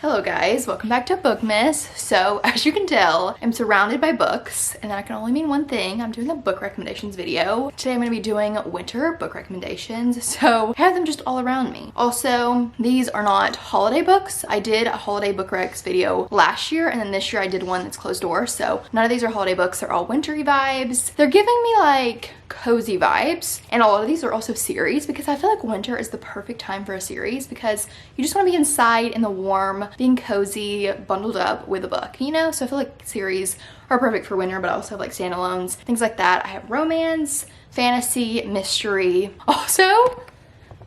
Hello guys, welcome back to Bookmas. So as you can tell, I'm surrounded by books and that can only mean one thing. I'm doing a book recommendations video. Today I'm going to be doing winter book recommendations, so I have them just all around me. Also, these are not holiday books. I did a holiday book recs video last year and then this year I did one that's closed door, so none of these are holiday books. They're all wintry vibes. They're giving me like cozy vibes, and a lot of these are also series because I feel like winter is the perfect time for a series because you just want to be inside in the warm, being cozy, bundled up with a book, you know? So I feel like series are perfect for winter, but I also have like standalones, things like that. I have romance, fantasy, mystery. Also,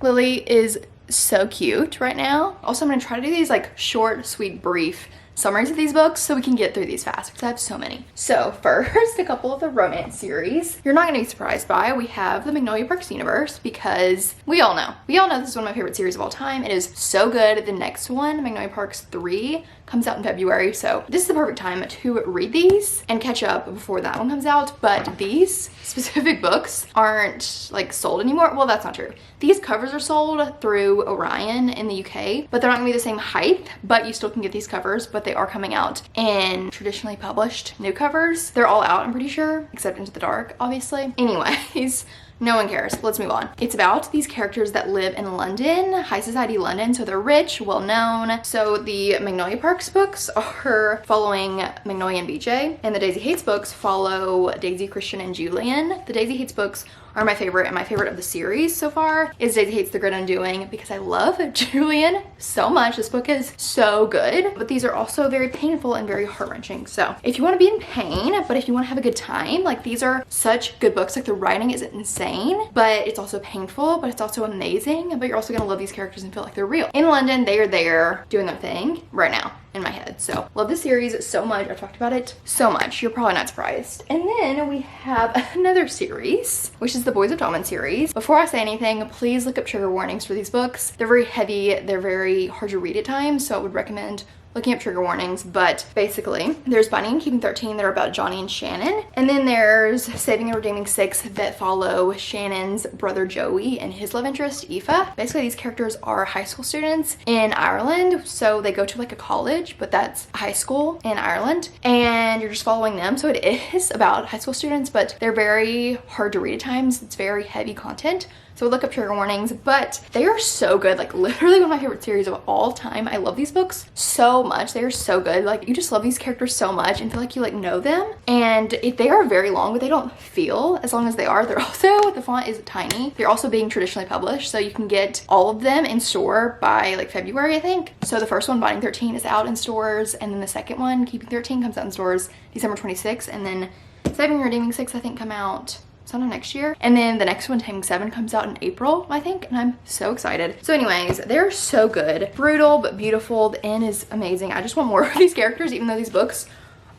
Lily is so cute right now. Also, I'm gonna try to do these like short, sweet, brief summaries of these books so we can get through these fast because I have so many. So first, a couple of the romance series you're not going to be surprised by. We have the Magnolia Parks universe because we all know this is one of my favorite series of all time. It is so good. The next one, Magnolia Parks 3, comes out in February, so this is the perfect time to read these and catch up before that one comes out. But these specific books aren't like sold anymore. Well, that's not true. These covers are sold through Orion in the UK, but they're not gonna be the same height, but you still can get these covers, but they are coming out in traditionally published new covers. They're all out, I'm pretty sure, except Into the Dark, obviously. Anyways, no one cares. Let's move on. It's about these characters that live in London, high society London, so they're rich, well-known. So the Magnolia Parks books are following Magnolia and BJ, and the Daisy Hates books follow Daisy, Christian, and Julian. The Daisy Hates books are my favorite, and my favorite of the series so far is Daisy Hates the Great Undoing because I love Julian so much. This book is so good, but these are also very painful and very heart-wrenching. So if you want to be in pain, but if you want to have a good time, like these are such good books. Like the writing is insane, but it's also painful, but it's also amazing, but you're also gonna love these characters and feel like they're real. In London, they are there doing their thing right now in my head. So love this series so much. I've talked about it so much. You're probably not surprised. And then we have another series, which is the Boys of Dahlman series. Before I say anything, please look up trigger warnings for these books. They're very heavy. They're very hard to read at times, so I would recommend looking up trigger warnings. But basically, there's Binding and Keeping 13 that are about Johnny and Shannon. And then there's Saving and Redeeming 6 that follow Shannon's brother Joey and his love interest, Aoife. Basically, these characters are high school students in Ireland. So they go to like a college, but that's high school in Ireland. And you're just following them. So it is about high school students, but they're very hard to read at times. It's very heavy content. So look up trigger warnings, but they are so good. Like literally one of my favorite series of all time. I love these books so much. They are so good. Like you just love these characters so much and feel like you like know them. And they are very long, but they don't feel as long as they are. They're also, the font is tiny. They're also being traditionally published. So you can get all of them in store by like February, I think. So the first one, Binding 13, is out in stores. And then the second one, Keeping 13, comes out in stores December 26th. And then Saving and Redeeming 6, I think, come out sometime next year. And then the next one, Taming 7, comes out in April, I think, and I'm so excited. So anyways, they're so good. Brutal, but beautiful. The end is amazing. I just want more of these characters, even though these books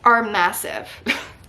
are massive.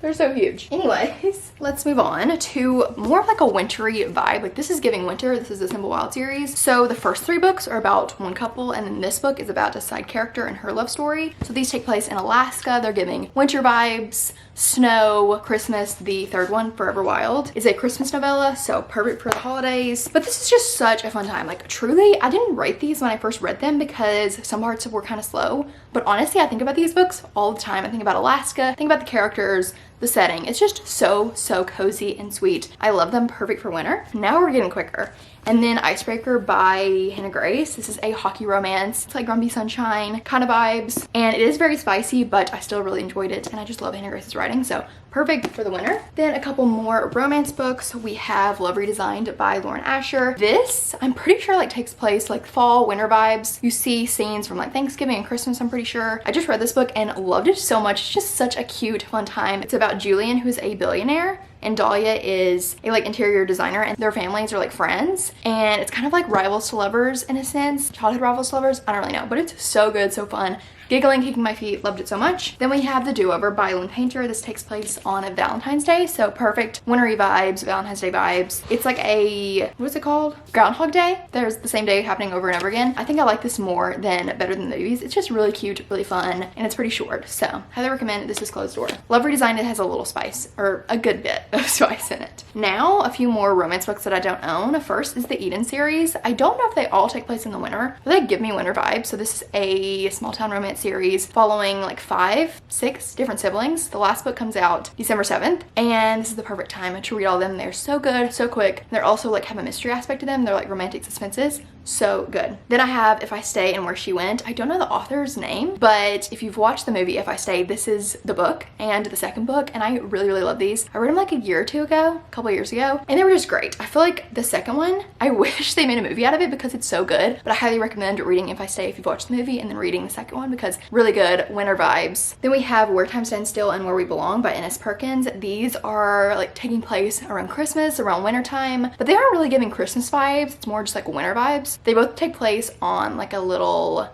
They're so huge. Anyways, let's move on to more of like a wintry vibe. Like this is giving winter. This is the Simple Wild series. So the first 3 books are about one couple, and then this book is about a side character and her love story. So these take place in Alaska. They're giving winter vibes, snow, Christmas. The third one, Forever Wild, is a Christmas novella, so perfect for the holidays. But this is just such a fun time. Like truly, I didn't write these when I first read them because some parts were kind of slow. But honestly, I think about these books all the time. I think about Alaska, I think about the characters, the setting. It's just so cozy and sweet. I love them. Perfect for winter. Now we're getting quicker. And then Icebreaker by Hannah Grace. This is a hockey romance. It's like Grumpy Sunshine kind of vibes. And it is very spicy, but I still really enjoyed it. And I just love Hannah Grace's writing, so perfect for the winter. Then a couple more romance books. We have Love Redesigned by Lauren Asher. This, I'm pretty sure like takes place like fall, winter vibes. You see scenes from like Thanksgiving and Christmas, I'm pretty sure. I just read this book and loved it so much. It's just such a cute, fun time. It's about Julian, who's a billionaire, and Dahlia is a like interior designer, and their families are like friends, and it's kind of like rivals to lovers in a sense, childhood rivals to lovers. I don't really know, but it's so good, so fun. Giggling, kicking my feet, loved it so much. Then we have The Do-Over by Lynn Painter. This takes place on a Valentine's Day, so perfect wintry vibes, Valentine's Day vibes. It's like a, what is it called? Groundhog Day. There's the same day happening over and over again. I think I like this more than Better Than the Movies. It's just really cute, really fun, and it's pretty short, so highly recommend. This is closed door. Love Redesigned, it has a little spice, or a good bit those twice in it. Now, a few more romance books that I don't own. First is the Eden series. I don't know if they all take place in the winter, but they give me winter vibes. So this is a small town romance series following like 5, 6 different siblings. The last book comes out December 7th, and this is the perfect time to read all of them. They're so good, so quick. They're also like have a mystery aspect to them. They're like romantic suspenses. So good. Then I have If I Stay and Where She Went. I don't know the author's name, but if you've watched the movie If I Stay, this is the book and the second book, and I really, really love these. I read them like a year or two ago, a couple years ago, and they were just great. I feel like the second one, I wish they made a movie out of it because it's so good, but I highly recommend reading If I Stay if you've watched the movie, and then reading the second one because really good, winter vibes. Then we have Where Time Stands Still and Where We Belong by Ennis Perkins. These are like taking place around Christmas, around winter time, but they aren't really giving Christmas vibes. It's more just like winter vibes. They both take place on like a little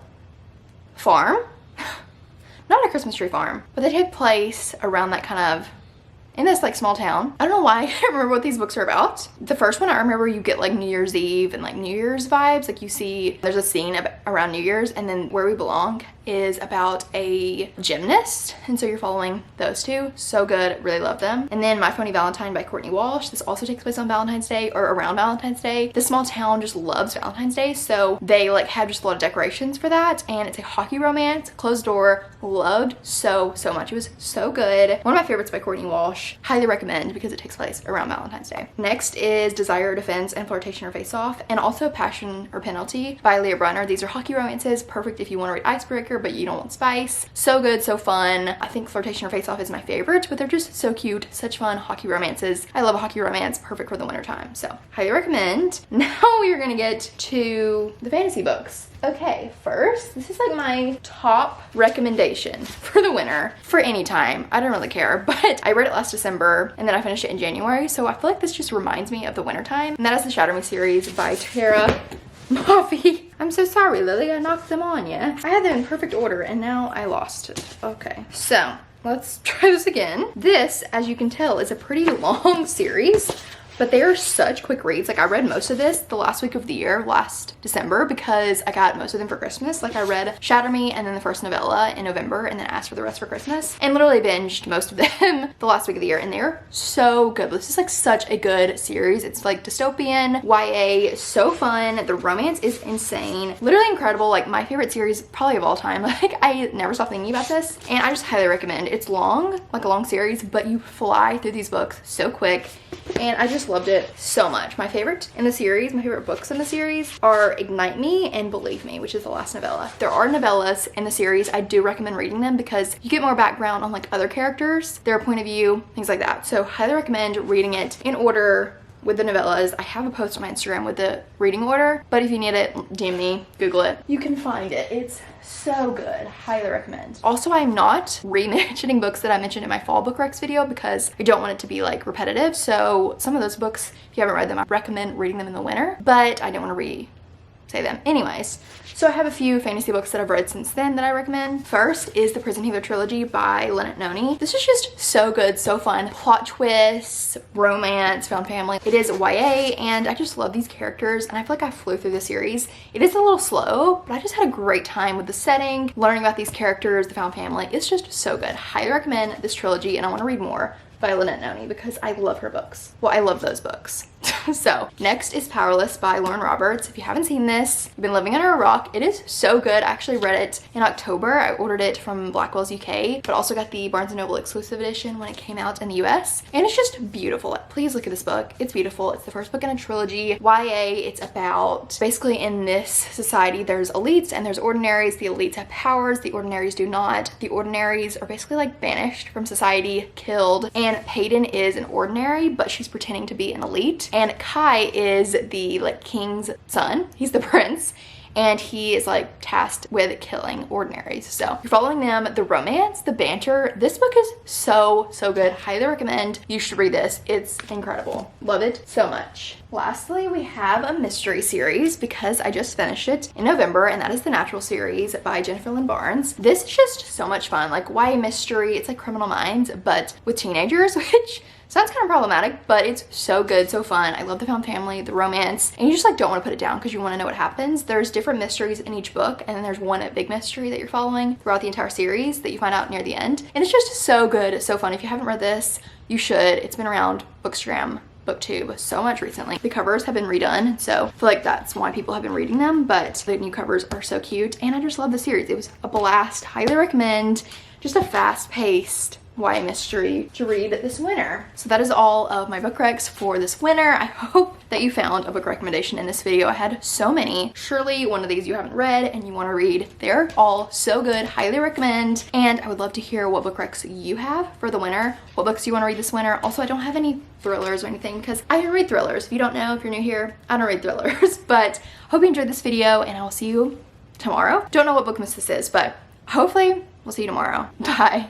farm. Not a Christmas tree farm, but they take place around that kind of in this like small town. I don't know why I can't remember what these books are about. The first one I remember you get like New Year's Eve and like New Year's vibes. Like you see there's a scene around New Year's, and then Where We Belong is about a gymnast, and so you're following those two. So good, really love them. And then My Phony Valentine by Courtney Walsh. This also takes place on Valentine's Day or around Valentine's Day. This small town just loves Valentine's Day, so they like have just a lot of decorations for that, and it's a hockey romance, closed door, loved so much. It was so good. One of my favorites by Courtney Walsh. Highly recommend because it takes place around Valentine's Day. Next is Desire or Defense and Flirtation or Face Off, and also Passion or Penalty by Leah Brunner. These are hockey romances, perfect if you want to read Icebreaker but you don't want spice. So good, so fun. I think Flirtation or Face Off is my favorite, but they're just so cute. Such fun hockey romances. I love a hockey romance, perfect for the winter time. So highly recommend. Now we are gonna get to the fantasy books. Okay, first, this is like my top recommendation for the winter, for any time. I don't really care, but I read it last December and then I finished it in January, so I feel like this just reminds me of the winter time. And that is the Shatter Me series by Tara Mafi. I'm so sorry, Lily, I knocked them on you. I had them in perfect order and now I lost it. Okay, so let's try this again. This, as you can tell, is a pretty long series, but they are such quick reads. Like I read most of this the last week of the year, last December, because I got most of them for Christmas. Like I read Shatter Me and then the first novella in November and then asked for the rest for Christmas, and literally binged most of them the last week of the year, and they're so good. This is like such a good series. It's like dystopian, YA, so fun. The romance is insane, literally incredible. Like my favorite series probably of all time. Like I never stop thinking about this, and I just highly recommend. It's long, like a long series, but you fly through these books so quick, and I just loved it so much. My favorite in the series, my favorite books in the series are Ignite Me and Believe Me, which is the last novella. There are novellas in the series. I do recommend reading them because you get more background on like other characters, their point of view, things like that. So highly recommend reading it in order with the novellas. I have a post on my Instagram with the reading order, but if you need it, DM me, Google it. You can find it. It's so good. Highly recommend. Also, I'm not re-mentioning books that I mentioned in my fall book recs video because I don't want it to be like repetitive. So some of those books, if you haven't read them, I recommend reading them in the winter, but I don't want to say them. Anyways, so I have a few fantasy books that I've read since then that I recommend. First is the Prison Healer trilogy by Lynette Noni. This is just so good, so fun. Plot twists, romance, found family. It is YA, and I just love these characters, and I feel like I flew through the series. It is a little slow, but I just had a great time with the setting, learning about these characters, the found family. It's just so good. Highly recommend this trilogy, and I want to read more by Lynette Noni because I love her books. Well, I love those books. So next is Powerless by Lauren Roberts. If you haven't seen this, you've been living under a rock. It is so good. I actually read it in October. I ordered it from Blackwell's UK, but also got the Barnes & Noble exclusive edition when it came out in the US. And it's just beautiful. Please look at this book. It's beautiful. It's the first book in a trilogy. YA, it's about basically in this society, there's elites and there's ordinaries. The elites have powers. The ordinaries do not. The ordinaries are basically like banished from society, killed. And Peyton is an ordinary, but she's pretending to be an elite. And Kai is the like king's son. He's the prince, and he is like tasked with killing ordinaries. So you're following them, the romance, the banter. This book is so good. Highly recommend. You should read this. It's incredible. Love it so much. Lastly, we have a mystery series because I just finished it in November, and that is the Natural series by Jennifer Lynn Barnes. This is just so much fun. Like YA mystery, it's like Criminal Minds, but with teenagers, which Sounds kind of problematic, but it's so good, so fun. I love the found family, the romance, and you just like don't want to put it down because you want to know what happens. There's different mysteries in each book, and then there's one big mystery that you're following throughout the entire series that you find out near the end. And it's just so good, so fun. If you haven't read this, you should. It's been around Bookstagram, BookTube so much recently. The covers have been redone, so I feel like that's why people have been reading them, but the new covers are so cute, and I just love the series. It was a blast. Highly recommend. Just a fast-paced YA mystery to read this winter. So that is all of my book recs for this winter. I hope that you found a book recommendation in this video. I had so many. Surely one of these you haven't read and you want to read. They're all so good. Highly recommend. And I would love to hear what book recs you have for the winter. What books you want to read this winter. Also, I don't have any thrillers or anything because I don't read thrillers. If you don't know, if you're new here, I don't read thrillers. But hope you enjoyed this video, and I will see you tomorrow. Don't know what Bookmas this is, but hopefully we'll see you tomorrow. Bye.